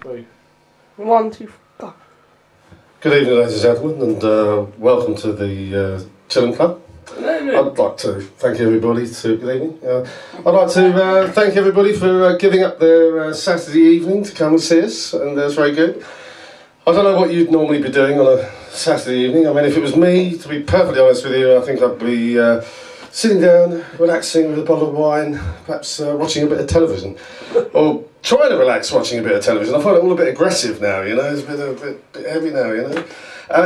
3. 1, 2, 3. Good evening, ladies and gentlemen, and welcome to the Chilham Club. I'd like to thank everybody. Good evening. I'd like to thank everybody for giving up their Saturday evening to come and see us, and that's very good. I don't know what you'd normally be doing on a Saturday evening. I mean, if it was me, to be perfectly honest with you, I think I'd be sitting down, relaxing with a bottle of wine, perhaps watching a bit of television, or trying to relax watching a bit of television. I find it all a bit aggressive now, you know, it's a bit heavy now, you know.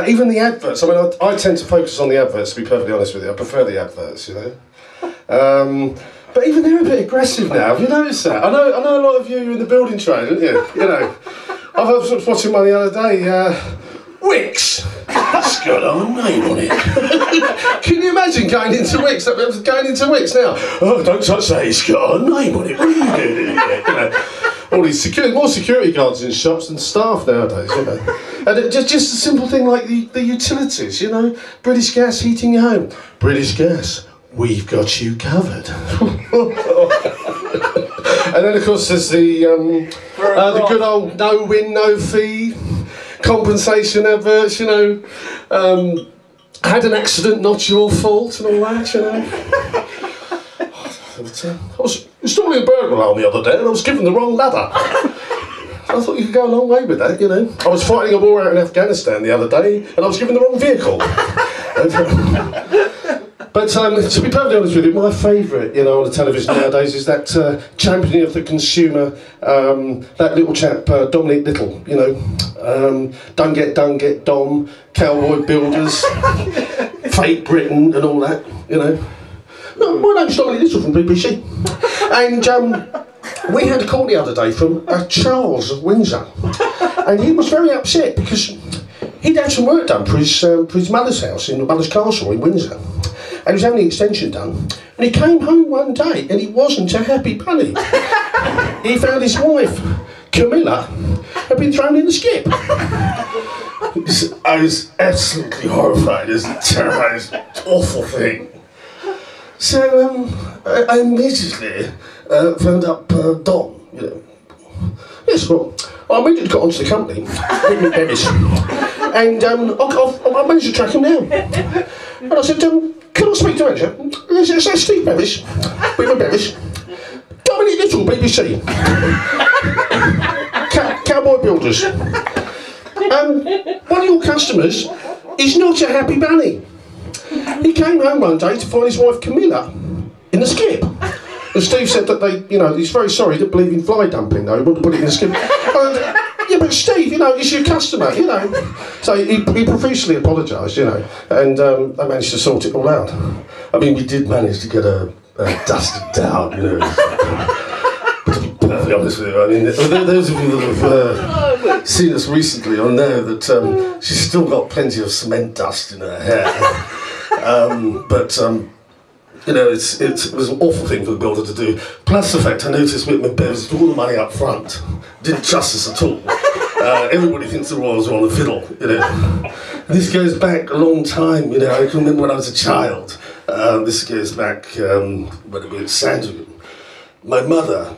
Even the adverts, I mean, I tend to focus on the adverts, to be perfectly honest with you. I prefer the adverts, you know. But even they're a bit aggressive now, have you noticed that? I know a lot of you are in the building trade, aren't you? You know, I was watching one the other day, Wicks. It's got our name on it. Can you imagine going into Wicks? Going into Wicks now. Oh, don't touch that. It's got our name on it. What are you doing? You know, all these more security guards in shops than staff nowadays. You know, and just a simple thing like the utilities. You know, British Gas heating your home. British Gas, we've got you covered. And then of course there's the good old no win no fee compensation adverts, you know, had an accident, not your fault, and all that, you know. I was installing a burglar alarm the other day and I was given the wrong ladder. I thought you could go a long way with that, you know. I was fighting a war out in Afghanistan the other day and I was given the wrong vehicle. But to be perfectly honest with you, my favourite, you know, on the television nowadays is that champion of the consumer, that little chap, Dominic Little, you know, Don't Get Done, Get Dom, Cowboy Builders, Fake Britain and all that, you know. No, my name's Dominic Little from BBC. And we had a call the other day from Charles of Windsor, and he was very upset because he'd had some work done for his mother's house in the mother's castle in Windsor. And he was having the extension done, and he came home one day and he wasn't a happy bunny. He found his wife, Camilla, had been thrown in the skip. I was absolutely horrified. It was a terrible, awful thing. So I immediately phoned up Dom, you know. Yes, well, I immediately got onto the company, and I managed to track him down. And I said, can I speak to the manager? It's Steve Bevis, Whitman Bevis. Dominic Little, BBC. Cowboy Builders. One of your customers is not a happy bunny. He came home one day to find his wife Camilla in the skip. And Steve said that you know, he's very sorry, didn't believe in fly dumping though, he wouldn't put it in the skip. Yeah, but Steve, you know, it's your customer, you know. So he profusely apologised, you know, and I managed to sort it all out. I mean, we did manage to get a dusted down, you know. But to be perfectly honest with you, I mean, those of you that have seen us recently will know that she's still got plenty of cement dust in her hair. You know, it was an awful thing for the builder to do. Plus the fact I noticed Whitman Bevis did all the money up front. Didn't trust us at all. Everybody thinks the Royals are on the fiddle, you know. This goes back a long time, you know. I can remember when I was a child. This goes back when it was Sandringham. My mother,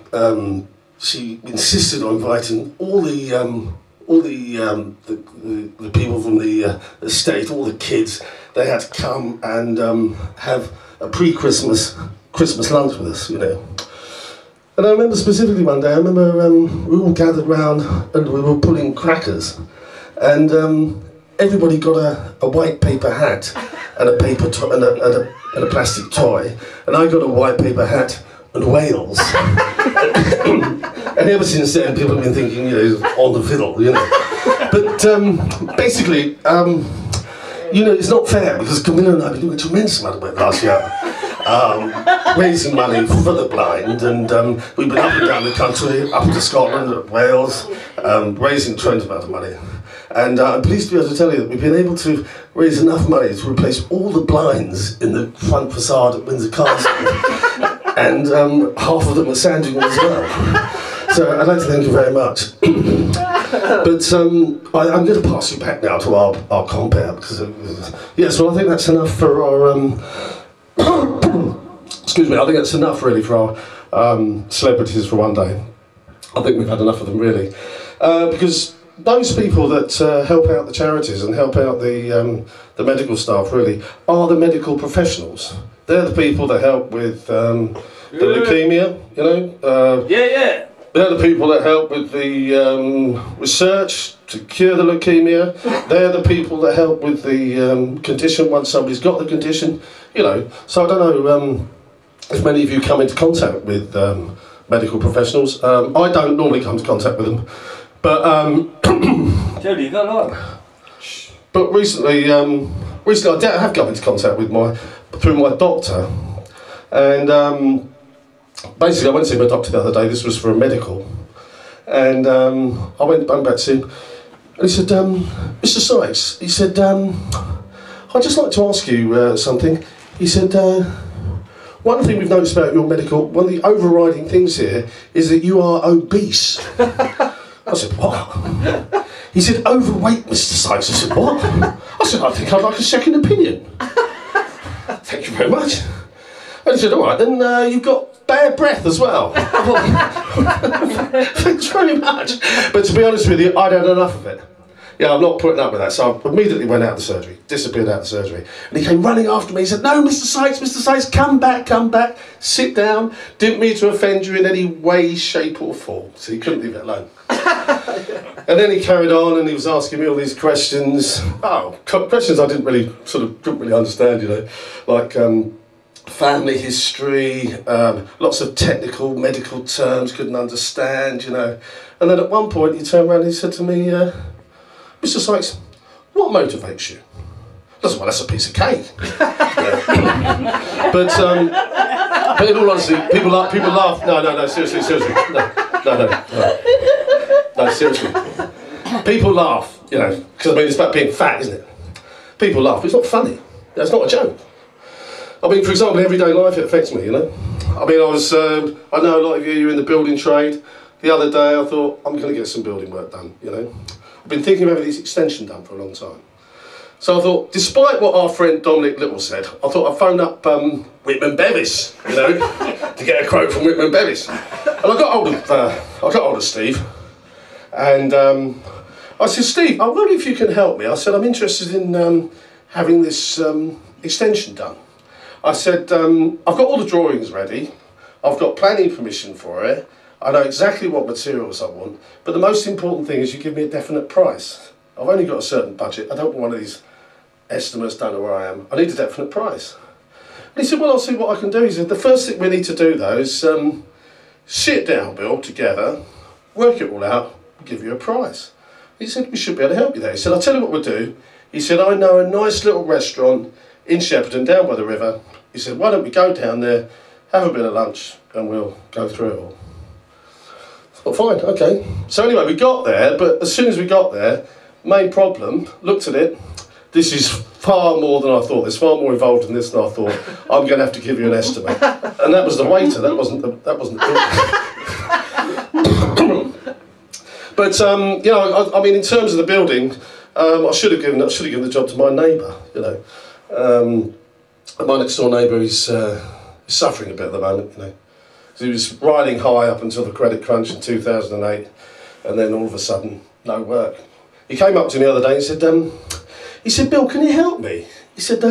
she insisted on inviting all the people from the estate, all the kids. They had to come and have a pre-Christmas lunch with us, you know. And I remember specifically one day, I remember we all gathered round and we were pulling crackers, and everybody got a white paper hat and a paper and a plastic toy, and I got a white paper hat and whales. And ever since then, people have been thinking, you know, on the fiddle, you know. But basically, you know, it's not fair because Camilla and I have been doing a tremendous amount of work last year, raising money for the blind, and we've been up and down the country, up to Scotland, Wales, raising a tremendous amount of money. And I'm pleased to be able to tell you that we've been able to raise enough money to replace all the blinds in the front facade at Windsor Castle, and half of them are Sandringham as well. So I'd like to thank you very much. But I'm going to pass you back now to our compere because yes, well I think that's enough for our excuse me, I think that's enough really for our celebrities for one day. I think we've had enough of them really. Because those people that help out the charities and help out the medical staff really are the medical professionals. They're the people that help with the leukemia, you know. They're the people that help with the research to cure the leukemia. They're the people that help with the condition once somebody's got the condition, you know. So I don't know if many of you come into contact with medical professionals. I don't normally come into contact with them, but but recently I have come into contact with through my doctor, and basically I went to see my doctor the other day. This was for a medical, and I went back to see him, and he said, Mr. Syckes, he said, I'd just like to ask you something. He said, one thing we've noticed about your medical, one of the overriding things here is that you are obese. I said, what? He said, overweight, Mr. Syckes. I said, what? I said, I think I'd like a second opinion. Thank you very much. And he said, all right, then you've got bad breath as well. Thanks very much. But to be honest with you, I'd had enough of it. Yeah, I'm not putting up with that. So I immediately went out of the surgery, disappeared out of the surgery. And he came running after me. He said, no, Mr. Syckes, come back, sit down. Didn't mean to offend you in any way, shape or form. So he couldn't leave it alone. And then he carried on and he was asking me all these questions. Questions I couldn't really understand, you know, like family history, lots of technical medical terms couldn't understand, you know. And then at one point he turned around and he said to me, Mr. Syckes, what motivates you? I said, well, that's a piece of cake. But in all honesty, people laugh. No, seriously. No, seriously. People laugh, you know, because I mean, it's about being fat, isn't it? People laugh, but it's not funny. That's not a joke. I mean, for example, in everyday life it affects me, you know. I mean, I know a lot of you're in the building trade. The other day I thought, I'm going to get some building work done, you know. I've been thinking of having this extension done for a long time. So I thought, despite what our friend Dominic Little said, I thought I'd phone up Whitman Bevis, you know, to get a quote from Whitman Bevis. And I got hold of Steve, and I said, Steve, I wonder if you can help me. I said, I'm interested in having this extension done. I said, I've got all the drawings ready, I've got planning permission for it, I know exactly what materials I want, but the most important thing is you give me a definite price. I've only got a certain budget, I don't want one of these estimates, don't know where I am, I need a definite price. And he said, well, I'll see what I can do. He said, the first thing we need to do though is sit down, Bill, together, work it all out, give you a price. He said, we should be able to help you there. He said, I'll tell you what we'll do. He said, I know a nice little restaurant in Shepperton, down by the river. He said, why don't we go down there, have a bit of lunch, and we'll go through it all. I thought, fine, okay. So anyway, we got there, but as soon as we got there, main problem, looked at it, this is far more than I thought, there's far more involved in this than I thought. I'm going to have to give you an estimate. And that was the waiter, that wasn't the But, you know, I mean, in terms of the building, I should have given the job to my neighbour, you know. My next door neighbour is suffering a bit at the moment, you know. So he was riding high up until the credit crunch in 2008, and then all of a sudden, no work. He came up to me the other day and said, Bill, can you help me? He said,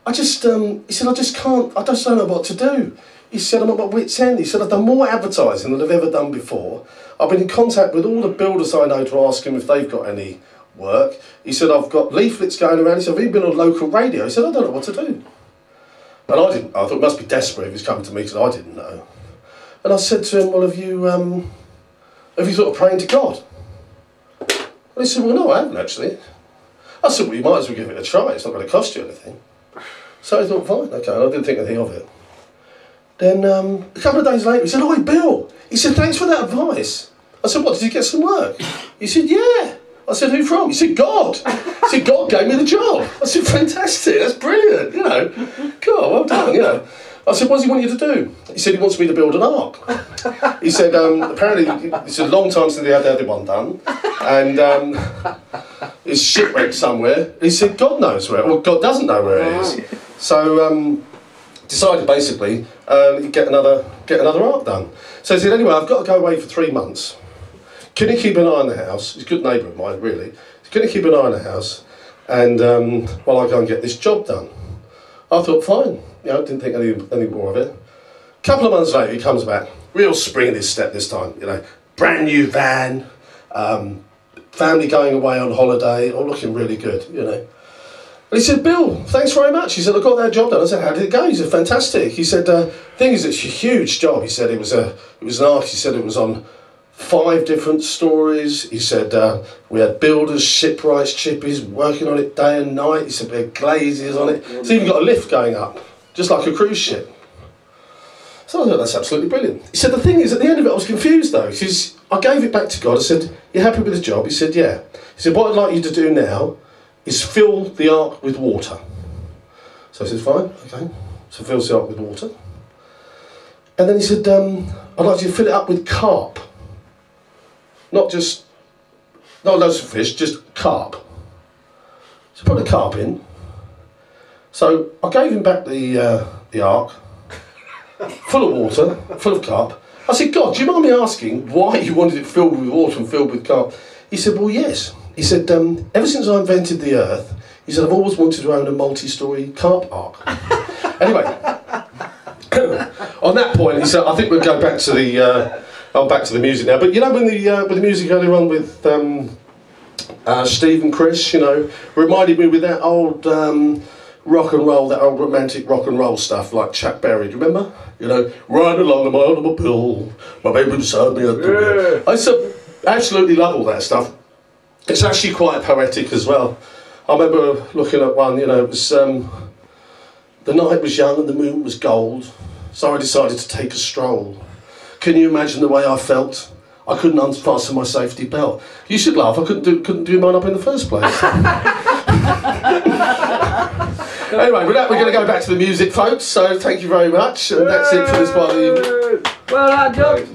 I just don't know what to do. He said, I'm at my wit's end. He said, I've done more advertising than I've ever done before. I've been in contact with all the builders I know to ask them if they've got any work. He said, I've got leaflets going around. He said, I've even been on local radio. He said, I don't know what to do. And I thought it must be desperate if he's coming to me because I didn't know. And I said to him, well, have you thought of praying to God? And he said, well, no, I haven't actually. I said, well, you might as well give it a try. It's not going to cost you anything. So I thought, fine, okay. And I didn't think anything of it. Then a couple of days later, he said, "Hi, Bill." He said, "Thanks for that advice." I said, "What, did you get some work?" He said, "Yeah." I said, "Who from?" He said, "God." He said, "God gave me the job." I said, "Fantastic, that's brilliant, you know. God, well done, you know." I said, "What does he want you to do?" He said, "He wants me to build an ark." He said, apparently, it's a long time since they had one done, and it's shipwrecked somewhere. He said, "God knows where, well, God doesn't know where it is." So, decided basically, get another ark done. So he said, "Anyway, I've got to go away for 3 months. can you keep an eye on the house? He's a good neighbour of mine, really. Can you keep an eye on the house? And while I go and get this job done. I thought, fine. You know, didn't think any more of it. A couple of months later, he comes back. Real spring in his step this time, you know. Brand new van. Family going away on holiday. All looking really good, you know. And he said, Bill, thanks very much. He said, I got that job done. I said, how did it go? He said, fantastic. He said, thing is, it's a huge job. He said, it was an arc. He said, it was on 5 different stories. He said, we had builders, shipwrights, chippies working on it day and night. He said, we had glaziers on it. It's even got a lift going up, just like a cruise ship. So I thought, that's absolutely brilliant. He said, the thing is, at the end of it, I was confused though, because I gave it back to God. I said, you happy with the job? He said, yeah. He said, what I'd like you to do now is fill the ark with water. So I said, fine, okay. So fills the ark with water. And then he said, I'd like you to fill it up with carp. Not loads of fish, just carp. So put the carp in. So I gave him back the ark, full of water, full of carp. I said, God, do you mind me asking why you wanted it filled with water and filled with carp? He said, well, yes. He said, ever since I invented the earth, he said, I've always wanted to own a multi-storey carp ark. Anyway, on that point, he said, I think we'll go back to the music now. But you know, when the music earlier on with Steve and Chris, you know, reminded me with that old rock and roll, that old romantic rock and roll stuff like Chuck Berry. Do you remember? You know, riding along the mile of a pill, my baby beside me. I used to absolutely love all that stuff. It's actually quite poetic as well. I remember looking at one, you know, it was the night was young and the moon was gold, so I decided to take a stroll. Can you imagine the way I felt? I couldn't unfasten my safety belt. You should laugh, I couldn't do mine up in the first place. Anyway, with that we're going to go back to the music, folks, so thank you very much, and that's it for this part of the evening. Well done, John.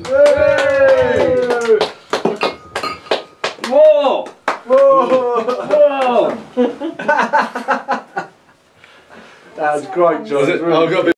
Whoa! Whoa! That was great, John. I've got a bit